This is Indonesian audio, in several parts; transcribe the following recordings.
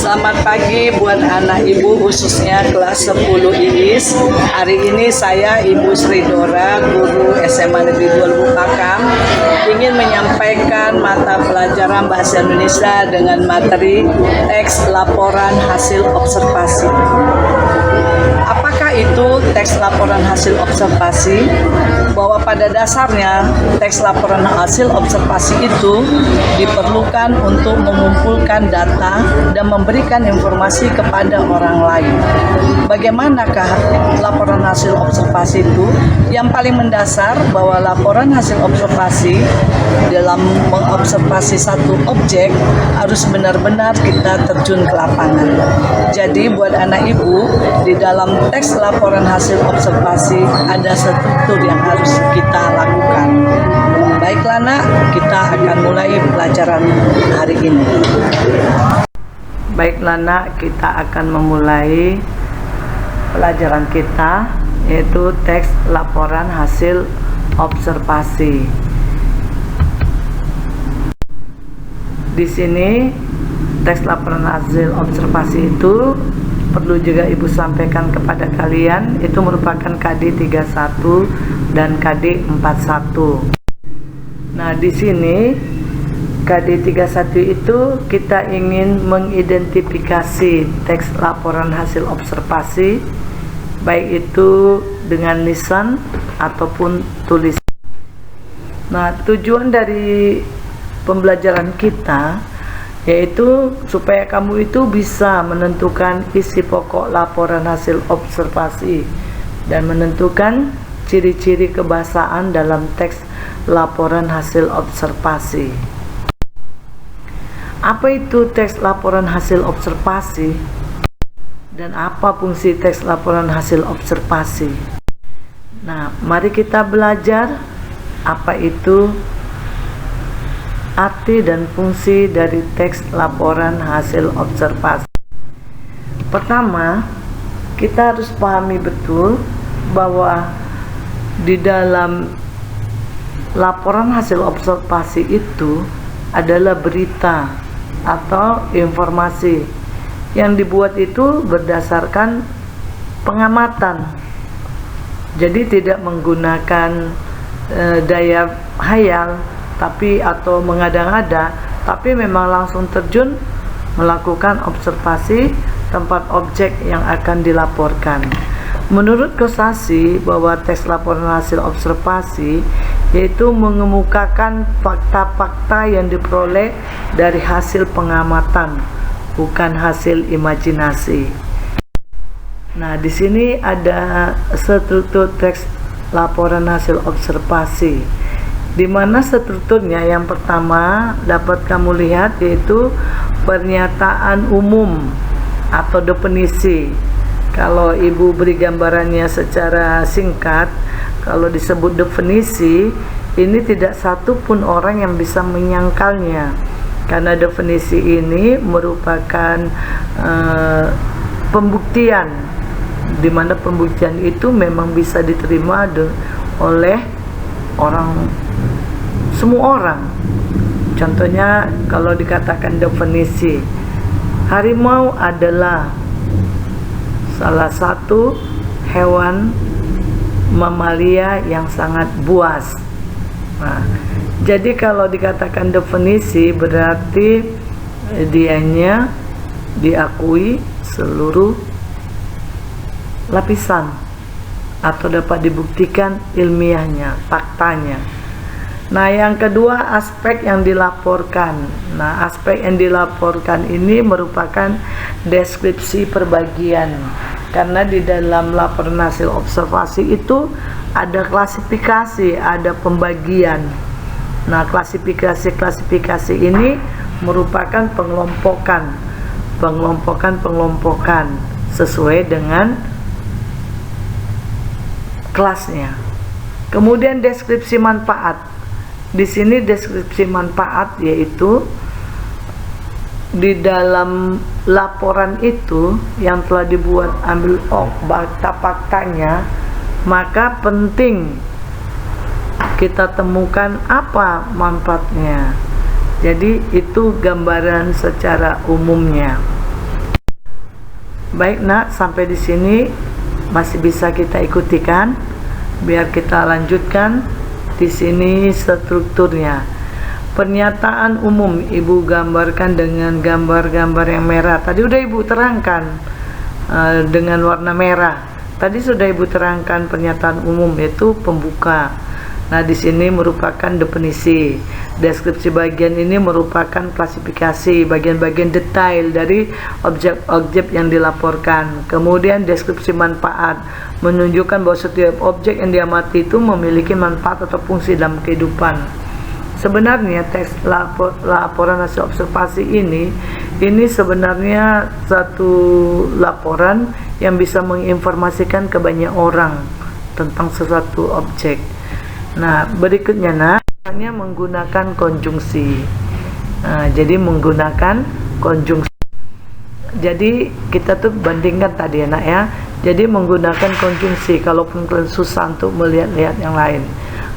Selamat pagi buat anak ibu khususnya kelas 10 IIS. Hari ini saya Ibu Sri Dora, guru SMA Negeri 2 Lubuk Pakam, ingin menyampaikan mata pelajaran Bahasa Indonesia dengan materi teks laporan hasil observasi. Apakah itu teks laporan hasil observasi? Bahwa pada dasarnya teks laporan hasil observasi itu diperlukan untuk mengumpulkan data dan memberikan informasi kepada orang lain. Bagaimanakah laporan hasil observasi itu? Yang paling mendasar bahwa laporan hasil observasi dalam mengobservasi satu objek harus benar-benar kita terjun ke lapangan. Jadi buat anak ibu, di dalam teks laporan hasil observasi ada struktur yang harus kita lakukan. Baiklah nak, kita akan mulai pelajaran hari ini. Baiklah nak, kita akan memulai pelajaran kita, yaitu teks laporan hasil observasi. Di sini teks laporan hasil observasi itu perlu juga Ibu sampaikan kepada kalian, itu merupakan KD 31 dan KD 41. Nah, di sini KD 31 itu kita ingin mengidentifikasi teks laporan hasil observasi, baik itu dengan lisan ataupun tulisan. Nah, tujuan dari pembelajaran kita yaitu supaya kamu itu bisa menentukan isi pokok laporan hasil observasi dan menentukan ciri-ciri kebahasaan dalam teks laporan hasil observasi. Apa itu teks laporan hasil observasi dan apa fungsi teks laporan hasil observasi? Nah, mari kita belajar apa itu arti dan fungsi dari teks laporan hasil observasi. Pertama, kita harus pahami betul bahwa di dalam laporan hasil observasi itu adalah berita atau informasi yang dibuat itu berdasarkan pengamatan. Jadi tidak menggunakan daya hayal atau mengada-ngada, tapi memang langsung terjun melakukan observasi tempat objek yang akan dilaporkan. Menurut Kosasi, bahwa teks laporan hasil observasi yaitu mengemukakan fakta-fakta yang diperoleh dari hasil pengamatan, bukan hasil imajinasi. Nah, di sini ada struktur teks laporan hasil observasi, di mana strukturnya yang pertama dapat kamu lihat yaitu pernyataan umum atau definisi. Kalau Ibu beri gambarannya secara singkat, kalau disebut definisi, ini tidak satu pun orang yang bisa menyangkalnya, karena definisi ini merupakan pembuktian, di mana pembuktian itu memang bisa diterima oleh semua orang. Contohnya kalau dikatakan definisi, harimau adalah salah satu hewan mamalia yang sangat buas. Nah, jadi kalau dikatakan definisi berarti dianya diakui seluruh lapisan atau dapat dibuktikan ilmiahnya, faktanya. Nah, yang kedua, aspek yang dilaporkan. Nah, aspek yang dilaporkan ini merupakan deskripsi perbagian, karena di dalam laporan hasil observasi itu ada klasifikasi, ada pembagian. Nah, klasifikasi ini merupakan pengelompokan sesuai dengan kelasnya. Kemudian deskripsi manfaat. Di sini deskripsi manfaat yaitu di dalam laporan itu yang telah dibuat, ambil fakta-faktanya, maka penting kita temukan apa manfaatnya. Jadi itu gambaran secara umumnya. Baik nak, sampai di sini masih bisa kita ikuti kan? Biar kita lanjutkan di sini strukturnya. Pernyataan umum ibu gambarkan dengan gambar-gambar yang merah. Tadi udah ibu terangkan dengan warna merah. Tadi sudah ibu terangkan pernyataan umum, yaitu pembuka. Nah, di sini merupakan definisi. Deskripsi bagian ini merupakan klasifikasi bagian-bagian detail dari objek-objek yang dilaporkan. Kemudian deskripsi manfaat menunjukkan bahwa setiap objek yang diamati itu memiliki manfaat atau fungsi dalam kehidupan. Sebenarnya teks laporan hasil observasi ini sebenarnya satu laporan yang bisa menginformasikan ke banyak orang tentang sesuatu objek. Nah, berikutnya nak, hanya menggunakan konjungsi. Nah, jadi menggunakan konjungsi. Jadi kita tuh bandingkan tadi ya nak ya. Jadi menggunakan konjungsi, kalaupun kalian susah untuk melihat-lihat yang lain.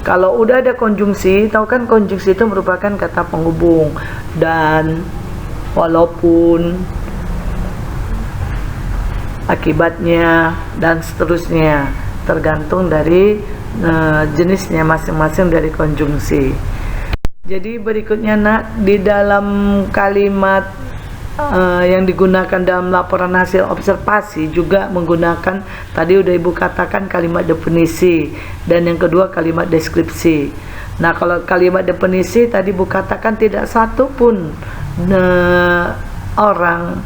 Kalau udah ada konjungsi, tahu kan konjungsi itu merupakan kata penghubung, dan, walaupun, akibatnya, dan seterusnya, tergantung dari jenisnya masing-masing dari konjungsi. Jadi berikutnya nak, di dalam kalimat yang digunakan dalam laporan hasil observasi juga menggunakan, tadi udah ibu katakan, kalimat definisi, dan yang kedua kalimat deskripsi. Nah, kalau kalimat definisi tadi ibu katakan tidak satu pun orang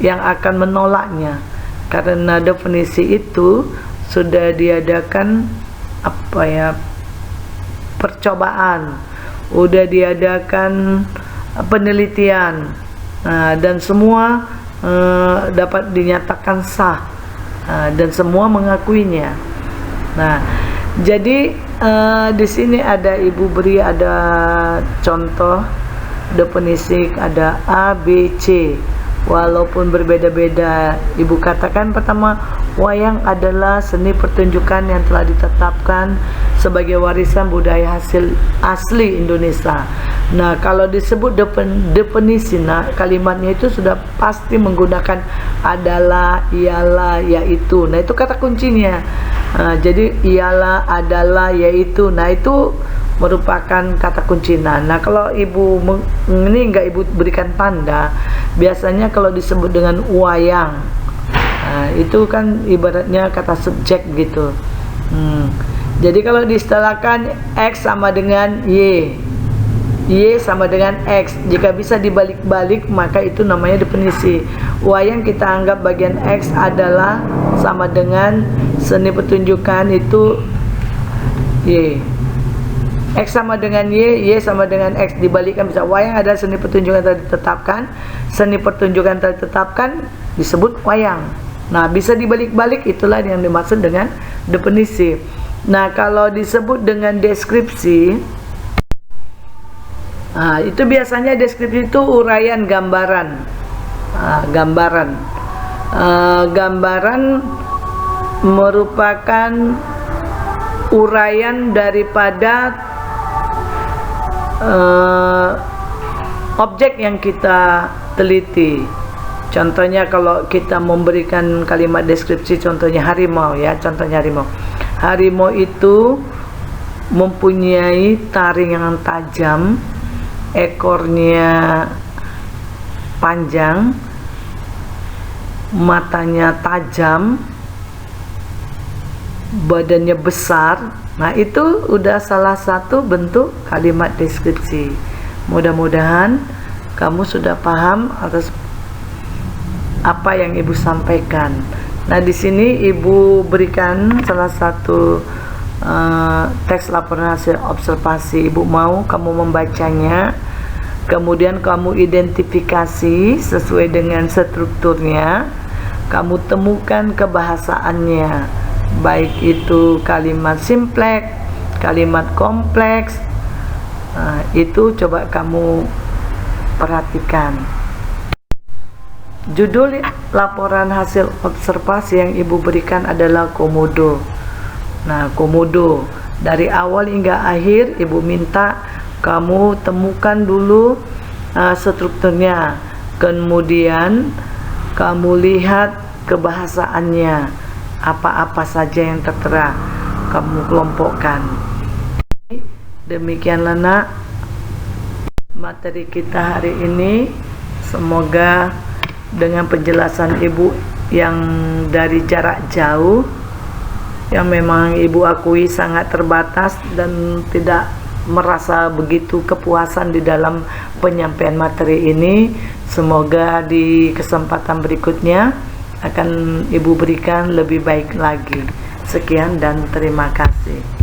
yang akan menolaknya, karena definisi itu sudah diadakan percobaan, udah diadakan penelitian, dan semua dapat dinyatakan sah, dan semua mengakuinya. Nah, jadi di sini ada ibu beri ada contoh definisi, ada A, B, C. Walaupun berbeda-beda, ibu katakan pertama, wayang adalah seni pertunjukan yang telah ditetapkan sebagai warisan budaya hasil asli Indonesia. Nah, kalau disebut definisi, nah kalimatnya itu sudah pasti menggunakan adalah, ialah, yaitu. Nah, itu kata kuncinya. Jadi ialah, adalah, yaitu. Nah, itu merupakan kata kunci. Nah, kalau ibu ini enggak ibu berikan tanda, biasanya kalau disebut dengan wayang, itu kan ibaratnya kata subjek gitu. Jadi kalau diistilahkan X sama dengan Y, Y sama dengan X, jika bisa dibalik-balik maka itu namanya definisi. Wayang kita anggap bagian X adalah sama dengan seni pertunjukan itu Y. X sama dengan Y, Y sama dengan X, dibalikkan bisa. Wayang adalah seni pertunjukan telah ditetapkan, seni pertunjukan telah ditetapkan disebut wayang. Nah, bisa dibalik-balik, itulah yang dimaksud dengan definisi. Nah, kalau disebut dengan deskripsi, itu biasanya deskripsi itu uraian gambaran. Gambaran merupakan uraian daripada objek yang kita teliti. Contohnya kalau kita memberikan kalimat deskripsi, contohnya harimau ya, contohnya harimau. Harimau itu mempunyai taring yang tajam, ekornya panjang, matanya tajam, badannya besar. Nah, itu udah salah satu bentuk kalimat deskripsi. Mudah-mudahan kamu sudah paham atas apa yang ibu sampaikan. Nah, di sini ibu berikan salah satu teks laporan hasil observasi. Ibu mau kamu membacanya, kemudian kamu identifikasi sesuai dengan strukturnya, kamu temukan kebahasaannya, baik itu kalimat simpleks, kalimat kompleks. Itu coba kamu perhatikan. Judul laporan hasil observasi yang ibu berikan adalah komodo. Nah, komodo dari awal hingga akhir ibu minta kamu temukan dulu strukturnya, kemudian kamu lihat kebahasaannya, apa-apa saja yang tertera kamu kelompokkan. Demikianlah nak materi kita hari ini. Semoga dengan penjelasan ibu yang dari jarak jauh, yang memang ibu akui sangat terbatas dan tidak merasa begitu kepuasan di dalam penyampaian materi ini, semoga di kesempatan berikutnya akan ibu berikan lebih baik lagi. Sekian dan terima kasih.